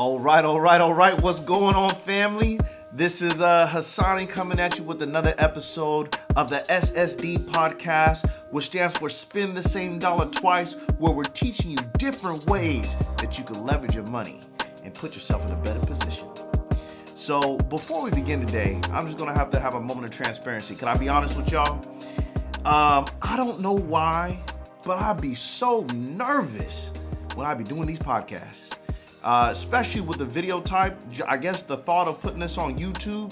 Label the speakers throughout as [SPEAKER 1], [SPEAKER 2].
[SPEAKER 1] All right. What's going on, family? This is Hassani coming at you with another episode of the SSD podcast, which stands for Spend the Same Dollar Twice, where we're teaching you different ways that you can leverage your money and put yourself in a better position. So before we begin today, I'm just going to have a moment of transparency. Can I be honest with y'all? I don't know why, but I'd be so nervous when I be doing these podcasts. Especially with the video type. I guess the thought of putting this on YouTube,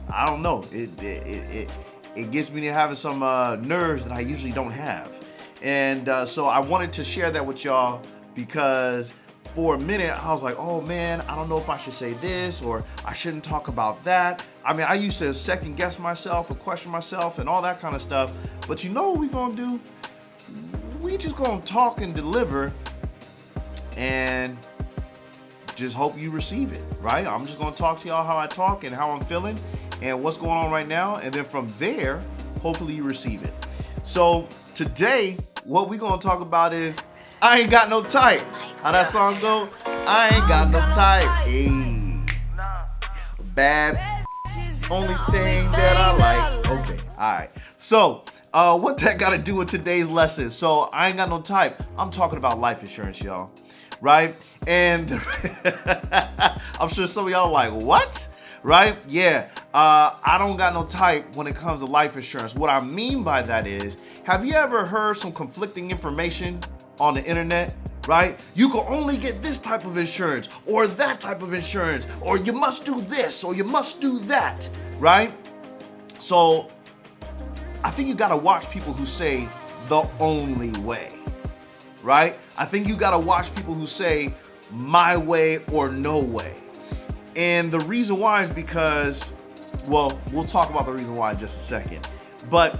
[SPEAKER 1] I don't know. It gets me to having some nerves that I usually don't have. And so I wanted to share that with y'all because for a minute I was like, oh man, I don't know if I should say this or I shouldn't talk about that. I mean, I used to second guess myself or question myself and all that kind of stuff. But you know what we gonna do? We just gonna talk and deliver and just hope you receive it, right? I'm just gonna talk to y'all how I talk and how I'm feeling and what's going on right now. And then from there, hopefully you receive it. So today, what we gonna talk about is, I ain't got no type. How that song go? I ain't got no type. Hey. Bad, only thing that I like. Okay, all right. So, what that got to do with today's lesson? So, I ain't got no type. I'm talking about life insurance, y'all. Right? And I'm sure some of y'all are like, what? Right? Yeah. I don't got no type when it comes to life insurance. What I mean by that is, have you ever heard some conflicting information on the internet? Right? You can only get this type of insurance or that type of insurance, or you must do this or you must do that. Right? So I think you got to watch people who say the only way. Right? I think you got to watch people who say my way or no way. And the reason why is because, well, we'll talk about the reason why in just a second. But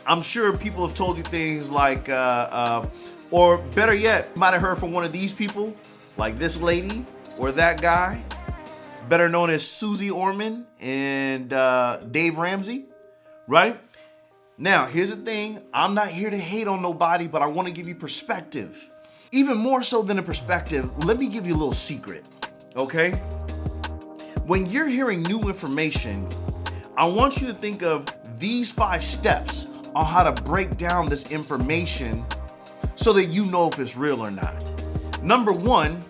[SPEAKER 1] I'm sure people have told you things like, or better yet, you might have heard from one of these people, like this lady or that guy, better known as Susie Orman and Dave Ramsey, right? Now, here's the thing. I'm not here to hate on nobody, but I want to give you perspective. Even more so than a perspective, let me give you a little secret, okay? When you're hearing new information, I want you to think of these 5 steps on how to break down this information so that you know if it's real or not. Number 1,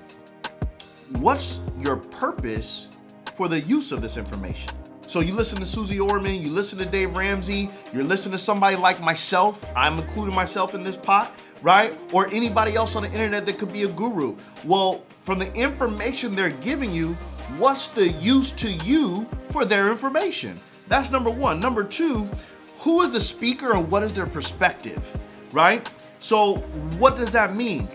[SPEAKER 1] what's your purpose for the use of this information? So you listen to Susie Orman, you listen to Dave Ramsey, you're listening to somebody like myself, I'm including myself in this pot, right? Or anybody else on the internet that could be a guru. Well, from the information they're giving you, what's the use to you for their information? That's number 1. Number 2, who is the speaker and what is their perspective, right? So what does that mean?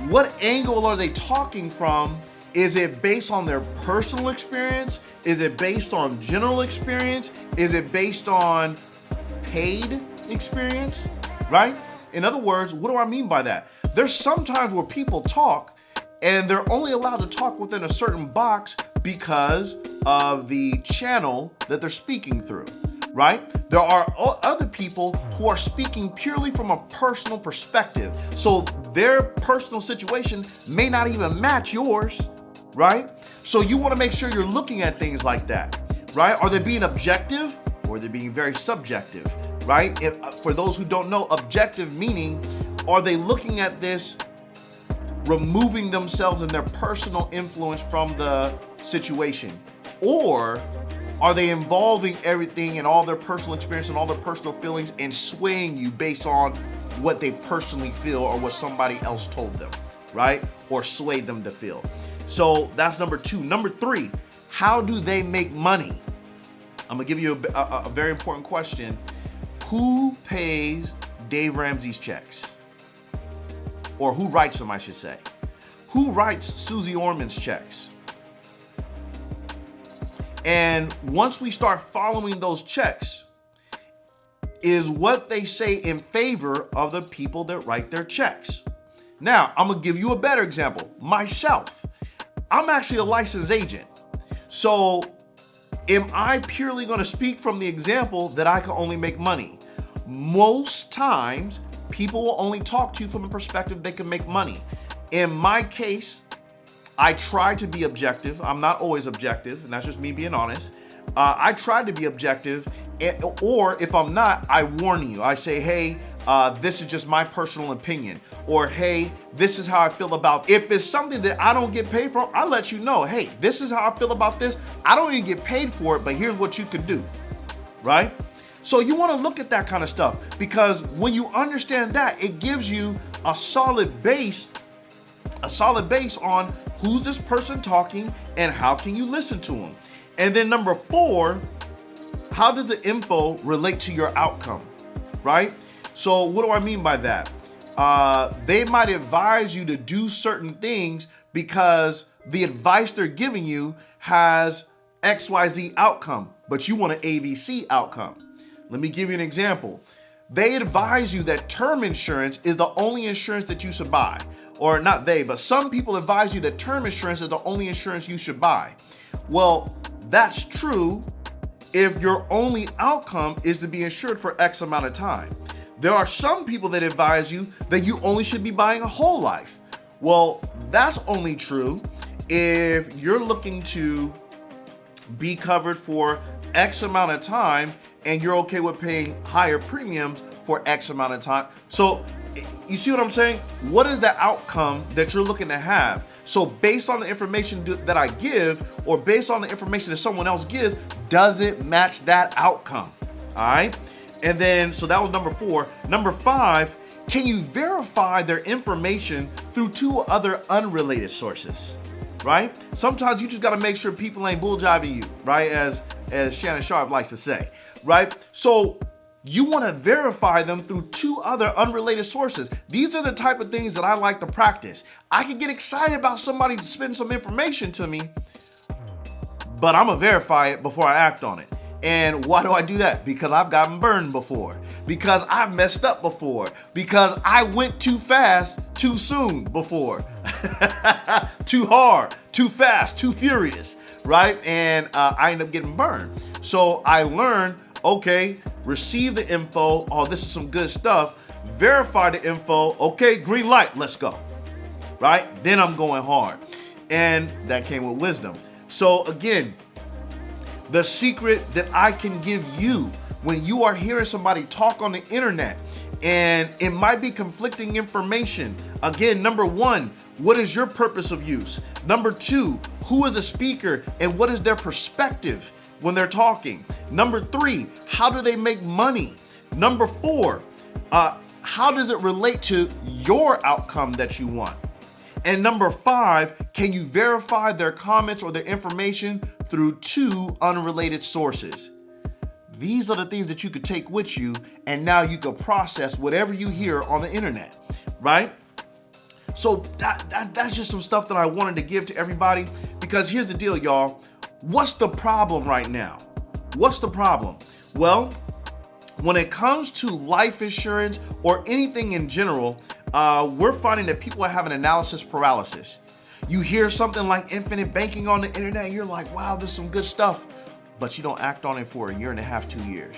[SPEAKER 1] What angle are they talking from? Is it based on their personal experience? Is it based on general experience? Is it based on paid experience, right? In other words, what do I mean by that? There's some times where people talk and they're only allowed to talk within a certain box because of the channel that they're speaking through, right? There are other people who are speaking purely from a personal perspective. So their personal situation may not even match yours, right? So you want to make sure you're looking at things like that, right? Are they being objective or are they being very subjective, right? For those who don't know, objective meaning, are they looking at this, removing themselves and their personal influence from the situation? Or are they involving everything and all their personal experience and all their personal feelings and swaying you based on what they personally feel or what somebody else told them, right? Or swayed them to feel. So that's number 2. Number 3, how do they make money? I'm gonna give you a very important question. Who pays Dave Ramsey's checks? Or who writes them, I should say. Who writes Susie Orman's checks? And once we start following those checks, is what they say in favor of the people that write their checks. Now, I'm gonna give you a better example. Myself, I'm actually a licensed agent. So am I purely gonna speak from the example that I can only make money? Most times, people will only talk to you from the perspective they can make money. In my case, I try to be objective. I'm not always objective, and that's just me being honest. I try to be objective, or if I'm not, I warn you. I say, hey, this is just my personal opinion, or hey, this is how I feel about. If it's something that I don't get paid for, I let you know, hey, this is how I feel about this. I don't even get paid for it, but here's what you could do, right? So you want to look at that kind of stuff, because when you understand that, it gives you a solid base on who's this person talking and how can you listen to them. And then number 4, how does the info relate to your outcome, right? So what do I mean by that? They might advise you to do certain things because the advice they're giving you has XYZ outcome, but you want an ABC outcome. Let me give you an example. They advise you that term insurance is the only insurance that you should buy. Or not they, but some people advise you that term insurance is the only insurance you should buy. Well, that's true if your only outcome is to be insured for X amount of time. There are some people that advise you that you only should be buying a whole life. Well, that's only true if you're looking to be covered for X amount of time and you're okay with paying higher premiums for X amount of time. So you see what I'm saying? What is the outcome that you're looking to have? So based on the information that I give, or based on the information that someone else gives, does it match that outcome? All right. And then, so that was number 4. Number 5, can you verify their information through 2 other unrelated sources, right? Sometimes you just got to make sure people ain't bull jiving you, right? As Shannon Sharp likes to say, right? So you want to verify them through 2 other unrelated sources. These are the type of things that I like to practice. I can get excited about somebody to spend some information to me, but I'm going to verify it before I act on it. And why do I do that? Because I've gotten burned before, because I've messed up before, because I went too fast, too soon before, too hard, too fast, too furious, right? And I end up getting burned. So I learned, okay, receive the info. Oh, this is some good stuff. Verify the info. Okay, green light, let's go, right? Then I'm going hard. And that came with wisdom. So again, the secret that I can give you when you are hearing somebody talk on the internet and it might be conflicting information. Again, number 1, what is your purpose of use? Number 2, who is the speaker and what is their perspective when they're talking? Number 3, how do they make money? Number 4, how does it relate to your outcome that you want? And number 5, can you verify their comments or their information through 2 unrelated sources? These are the things that you could take with you, and now you can process whatever you hear on the internet, right? So that's just some stuff that I wanted to give to everybody, because here's the deal, y'all. What's the problem right now? What's the problem? Well, when it comes to life insurance or anything in general, we're finding that people are having analysis paralysis. You hear something like infinite banking on the internet, and you're like, wow, this is some good stuff, but you don't act on it for 1.5 years, 2 years.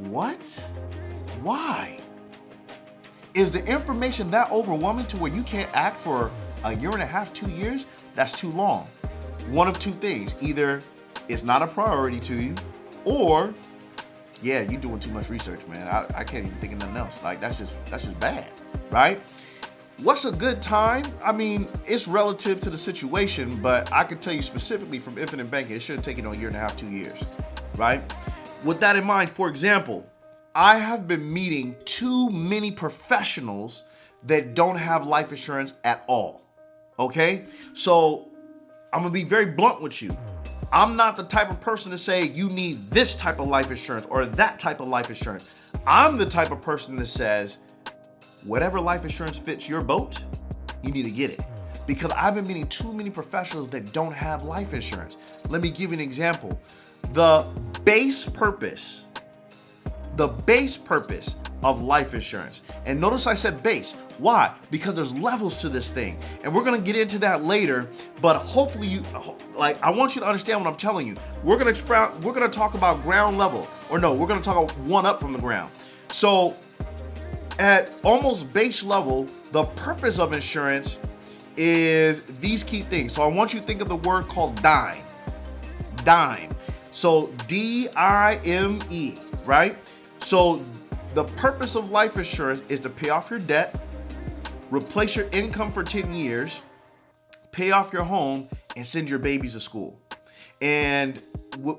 [SPEAKER 1] What? Why? Is the information that overwhelming to where you can't act for 1.5 years, 2 years? That's too long. One of 2 things. Either it's not a priority to you, or yeah, you're doing too much research, man. I can't even think of nothing else. Like, that's just bad, right? What's a good time? I mean, it's relative to the situation, but I can tell you specifically from infinite banking, it shouldn't take you 1.5 years, 2 years, right? With that in mind, for example, I have been meeting too many professionals that don't have life insurance at all, okay? So I'm gonna be very blunt with you. I'm not the type of person to say you need this type of life insurance or that type of life insurance. I'm the type of person that says, whatever life insurance fits your boat, you need to get it. Because I've been meeting too many professionals that don't have life insurance. Let me give you an example. The base purpose of life insurance. And notice I said base. Why? Because there's levels to this thing. And we're gonna get into that later, but hopefully I want you to understand what I'm telling you. We're gonna talk about ground level, or no, we're gonna talk one up from the ground. So at almost base level, the purpose of insurance is these key things. So I want you to think of the word called D.I.M.E. D.I.M.E. So D-I-M-E, right? So the purpose of life insurance is to pay off your debt, replace your income for 10 years, pay off your home, and send your babies to school. And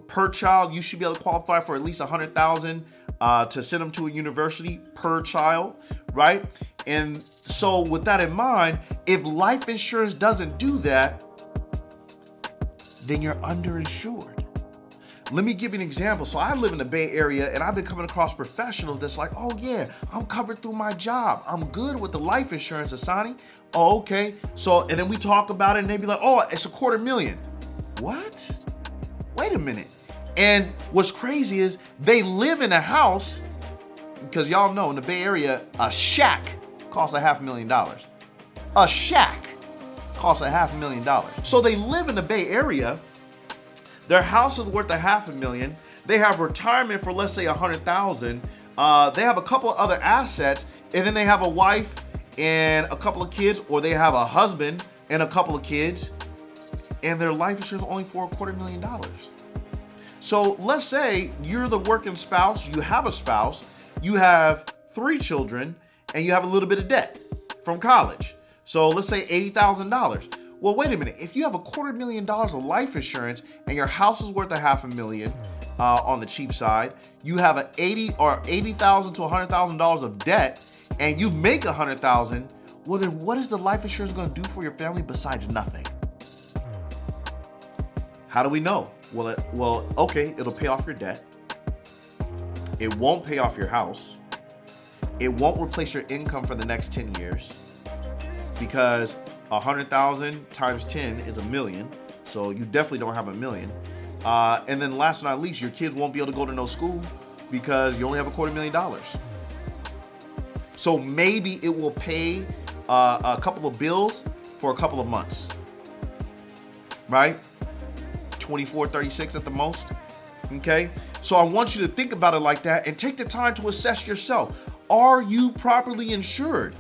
[SPEAKER 1] per child, you should be able to qualify for at least $100,000 to send them to a university per child, right? And so with that in mind, if life insurance doesn't do that, then you're underinsured. Let me give you an example. So I live in the Bay Area, and I've been coming across professionals that's like, oh yeah, I'm covered through my job. I'm good with the life insurance, Asani. Oh, okay. So, and then we talk about it, and they be like, oh, it's $250,000. What? Wait a minute. And what's crazy is they live in a house, because y'all know in the Bay Area, a shack costs $500,000. A shack costs $500,000. So they live in the Bay Area. Their house is worth $500,000. They have retirement for, let's say, $100,000. They have a couple of other assets, and then they have a wife and a couple of kids, or they have a husband and a couple of kids, and their life insurance is only for $250,000. So let's say you're the working spouse, you have a spouse, you have 3 children, and you have a little bit of debt from college. So let's say $80,000. Well, wait a minute. If you have $250,000 of life insurance and your house is worth $500,000 on the cheap side, you have an $80,000 to $100,000 of debt, and you make $100,000. Well, then what is the life insurance going to do for your family besides nothing? How do we know? Well, okay, it'll pay off your debt. It won't pay off your house. It won't replace your income for the next 10 years, because 100,000 times 10 is $1 million. So you definitely don't have $1 million. And then last but not least, your kids won't be able to go to no school because you only have $250,000. So maybe it will pay a couple of bills for a couple of months, right? 24, 36 at the most. Okay. So I want you to think about it like that and take the time to assess yourself. Are you properly insured?